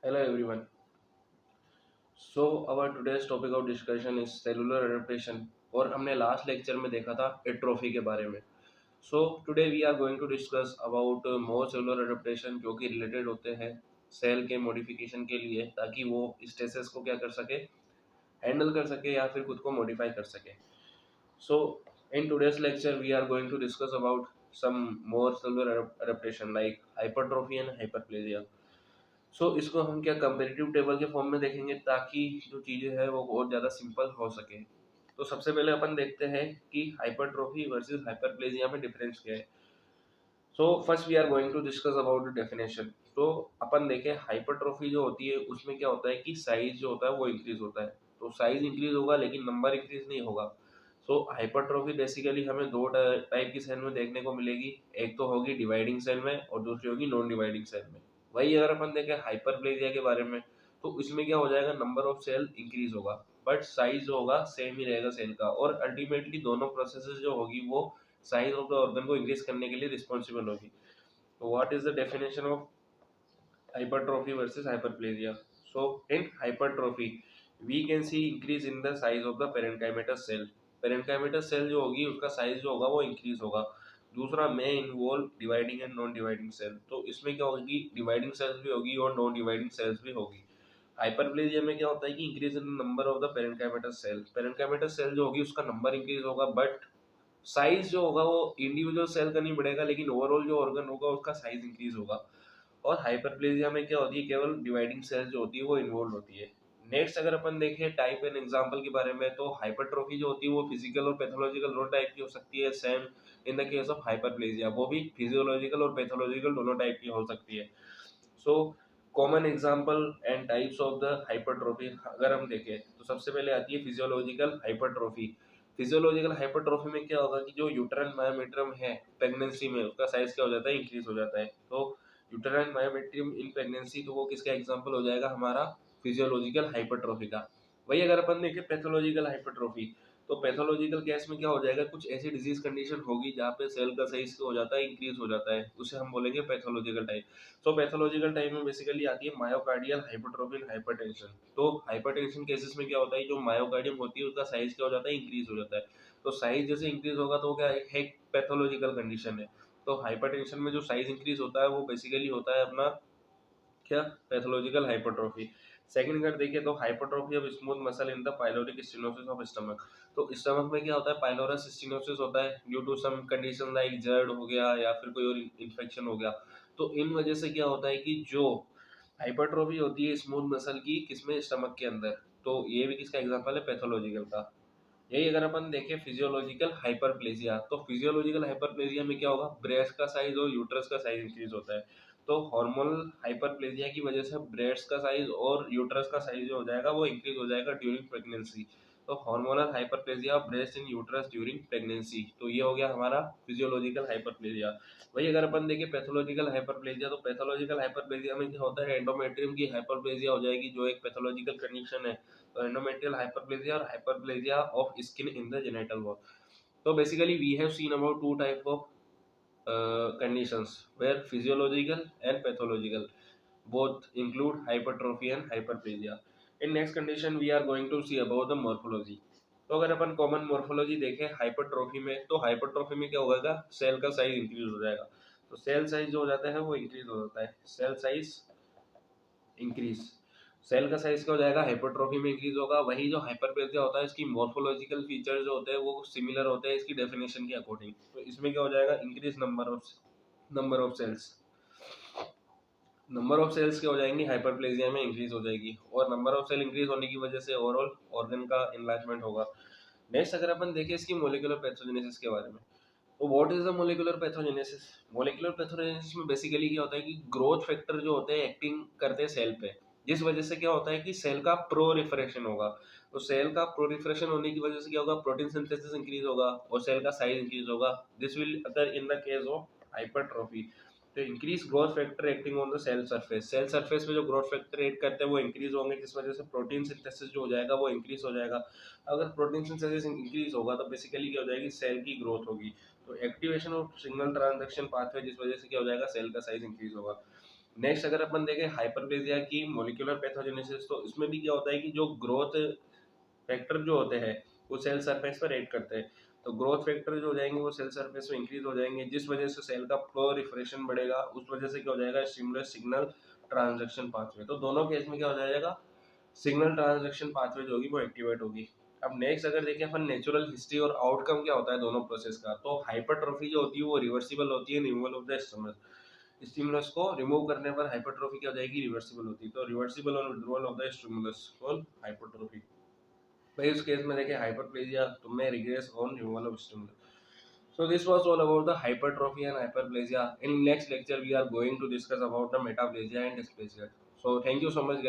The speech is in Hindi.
Hello everyone. So our today's topic of discussion is cellular adaptation और हमने लास्ट लेक्चर में देखा था एट्रोफी के बारे में. So today we are going to discuss about more cellular adaptation जो कि रिलेटेड होते हैं सेल के मॉडिफिकेशन के लिए ताकि वो स्टेसिस को क्या कर सके, हैंडल कर सके या फिर खुद को मॉडिफाई कर सके. So in today's lecture we are going to discuss about some more cellular adaptation like hypertrophy and hyperplasia. इसको हम क्या कंपेरेटिव टेबल के फॉर्म में देखेंगे ताकि जो चीज़ें हैं वो बहुत ज़्यादा सिंपल हो सके. तो सबसे पहले अपन देखते हैं कि हाइपरट्रोफी वर्सेस हाइपरप्लेजिया में डिफरेंस क्या है. So first we are going to discuss about the definition. तो अपन देखें हाइपरट्रोफी जो होती है उसमें क्या होता है कि साइज जो होता है वो इंक्रीज होता है. तो साइज इंक्रीज होगा लेकिन नंबर इंक्रीज नहीं होगा. हाइपरट्रोफी बेसिकली हमें दो टाइप की सेल में देखने को मिलेगी. एक तो होगी डिवाइडिंग सेल में और दूसरी होगी नॉन डिवाइडिंग सेल में. वही अगर अपन देखें हाइपरप्लेजिया के बारे में तो इसमें क्या हो जाएगा, नंबर ऑफ सेल इंक्रीज होगा बट साइज जो होगा सेम ही रहेगा सेल का. और अल्टीमेटली दोनों प्रोसेसेस जो होगी वो साइज ऑफ द ऑर्गन को इंक्रीज करने के लिए रिस्पॉन्सिबल होगी. तो what is the definition of hypertrophy versus hyperplasia? So in hypertrophy we can see increase in the size of the parenchymatous cell. parenchymatous cell जो होगी उसका साइज जो होगा वो इंक्रीज होगा. दूसरा में involve dividing and non dividing cell. तो इसमें क्या होगी, डिवाइडिंग सेल्स भी होगी और नॉन डिवाइडिंग सेल्स भी होगी. हाइपरप्लेजिया में क्या होता है कि increase in number of the parenchymatous cell. Parenchymatous cell जो होगी उसका नंबर इंक्रीज होगा बट साइज जो होगा वो इंडिविजुअल सेल का नहीं बढ़ेगा लेकिन ओवरऑल जो ऑर्गन होगा उसका साइज इंक्रीज होगा. और हाइपरप्लेजिया में क्या होती है, केवल डिवाइडिंग सेल्स जो होती है वो इन्वॉल्व होती है. नेक्स्ट अगर अपन देखें टाइप एंड एग्जांपल के बारे में तो हाइपरट्रोफी जो होती है वो फिजिकल और पैथोलॉजिकल दोनों टाइप की हो सकती है. Same in the case of hyperplasia वो भी फिजियोलॉजिकल और पैथोलॉजिकल दोनों टाइप की हो सकती है. So common example and types of the hypertrophy अगर हम देखें तो सबसे पहले आती है फिजियोलॉजिकल हाइपरट्रोफी. फिजियोलॉजिकल हाइपरट्रोफी में क्या होगा कि जो यूट्राइन मायोमेट्रियम है प्रेगनेंसी में उसका साइज क्या हो जाता है, इंक्रीज हो जाता है. तो यूट्राइन मायोमेट्रियम इन प्रेगनेंसी तो वो किसका एग्जांपल हो जाएगा, हमारा फिजियोलॉजिकल हाइपरट्रोफी का. वही अगर अपन देखें पैथोलॉजिकल हाइपरट्रोफी तो पैथोलॉजिकल केस में क्या हो जाएगा, कुछ ऐसी डिजीज कंडीशन होगी जहाँ पे सेल का साइज हो जाता है, इंक्रीज हो जाता है, उसे हम बोलेंगे पैथोलॉजिकल टाइप. पैथोलॉजिकल टाइप में बेसिकली आती है मायोकार्डियल हाइपरट्रोफी एंड हाइपरटेंशन. तो हाइपरटेंशन केसेस में क्या होता है, जो मायोकार्डियम होती है उसका साइज क्या हो जाता है, इंक्रीज हो जाता है. तो साइज जैसे इंक्रीज होगा तो क्या है, एक पैथोलॉजिकल कंडीशन है. तो हाइपरटेंशन में जो साइज इंक्रीज होता है वो बेसिकली होता है अपना क्या, पैथोलॉजिकल हाइपरट्रोफी. सेकंड अगर देखिए तो hypertrophy of smooth muscle in the pyloric stenosis of stomach. तो स्टमक में क्या होता है, पाइलोरस स्टेनोसिस होता है due to some condition like GERD हो गया या फिर कोई और इन्फेक्शन हो गया. तो इन वजह से क्या होता है कि जो हाइपरट्रोफी होती है स्मूथ मसल की किसमें, स्टमक के अंदर. तो ये भी किसका एग्जांपल है, पैथोलॉजिकल का. यही अगर अपन देखें फिजियोलॉजिकल हाइपरप्लेजिया तो फिजियोलॉजिकल हाइपरप्लेजिया में क्या होगा, ब्रेस्ट का साइज और यूट्रस का साइज इंक्रीज होता है. तो हार्मोनल हाइपरप्लेजिया की वजह से ब्रेस्ट का साइज और यूट्रस का साइज जो हो जाएगा वो इंक्रीज हो जाएगा ड्यूरिंग प्रेगनेंसी. तो हार्मोनल हाइपरप्लेजिया ब्रेस्ट इन यूट्रस ड्यूरिंग प्रेगनेंसी, तो ये हो गया हमारा फिजियोलॉजिकल हाइपरप्लेजिया. वही अगर अपन देखें पैथोलॉजिकल हाइपरप्लेजिया तो पैथोलॉजिकल हाइपरप्लेजिया में क्या होता है, एंडोमेट्रियम की हाइपरप्लेजिया हो जाएगी जो एक पैथोलॉजिकल कंडीशन है. तो endometrial hyperplasia or hyperplasia of skin in the genital wall. So basically we have seen about two type of conditions where physiological and pathological both include hypertrophy and hyperplasia. In next condition we are going to see about the morphology. तो अगर अपन कॉमन मोर्फोलॉजी देखें हाइपरट्रोफी में तो हाइपरट्रोफी में क्या होगा, सेल का साइज इंक्रीज हो जाएगा. तो सेल साइज जो हो जाता है वो इंक्रीज हो जाता है, सेल साइज इंक्रीज. सेल का साइज क्या हो जाएगा, हाइपरट्रोफी में इंक्रीज होगा. वही जो हाइपरप्लेजिया होता है इसकी मॉर्फोलॉजिकल फीचर जो होते हैं वो सिमिलर होते हैं इसकी डेफिनेशन के अकॉर्डिंग. तो इसमें क्या हो जाएगा, increase number of cells. Number of cells क्या हो जाएंगी, हाइपरप्लेजिया में इंक्रीज हो जाएगी और नंबर ऑफ सेल इंक्रीज होने की वजह से ओवरऑल ऑर्गन का इनलार्जमेंट होगा. नेक्स्ट अगर अपन देखें इसकी मोलिकुलर पैथोजेनेसिस के बारे में तो what is the molecular pathogenesis. Molecular pathogenesis में बेसिकली क्या होता है कि ग्रोथ फैक्टर जो होते हैं एक्टिंग करते हैं सेल पे, जिस वजह से क्या होता है कि सेल का प्रोलिफरेशन होगा. तो सेल का प्रोलिफरेशन होने की वजह से क्या होगा, प्रोटीन सिंथेसिस इंक्रीज होगा और सेल का साइज इंक्रीज होगा. This will occur in the case of hypertrophy. तो increase growth factor acting on the cell surface, cell surface पे जो ग्रोथ फैक्टर एक्ट करते हैं वो इंक्रीज होंगे जिस वजह से प्रोटीन सिंथेसिस जो हो जाएगा वो इंक्रीज हो जाएगा. अगर प्रोटीन सिंथेसिस इंक्रीज होगा तो बेसिकली क्या हो जाएगी, सेल की ग्रोथ होगी. तो activation of signal transaction pathway जिस वजह से क्या हो जाएगा, सेल का साइज इंक्रीज होगा. नेक्स्ट अगर अपन देखें हाइपरप्लेजिया की मोलिकुलर पैथोजेनेसिस, तो इसमें भी क्या होता है कि जो ग्रोथ फैक्टर जो होते हैं वो सेल सरफेस पर एक्ट करते हैं। तो ग्रोथ फैक्टर जो हो जाएंगे वो सेल सरफेस में इंक्रीज हो जाएंगे, जिस वजह से सेल का प्रोलिफरेशन बढ़ेगा, उस वजह से क्या हो जाएगा, स्टिमुलस सिग्नल ट्रांजैक्शन पाथवे। तो दोनों केस में क्या हो जाएगा, सिग्नल ट्रांजैक्शन पाथवे जो होगी वो एक्टिवेट होगी। अब नेक्स्ट अगर देखें अपन नेचुरल हिस्ट्री और आउटकम क्या होता है दोनों प्रोसेस का, तो हाइपरट्रॉफी जो होती है वो रिवर्सिबल होती है, removal of the stimulus. Stimulus को रिमूव करने पर हाइपरट्रॉफी क्या हो जाएगी, रिवर्सिबल होती है। तो रिवर्सिबल और withdrawal of the stimulus called hypertrophy. भाई उस केस में देखें हाइपरप्लेजिया तो में regress on removal of stimulus. So this was all about the hypertrophy and hyperplasia. In next lecture we are going to discuss about the metaplasia and dysplasia. So thank you so much guys.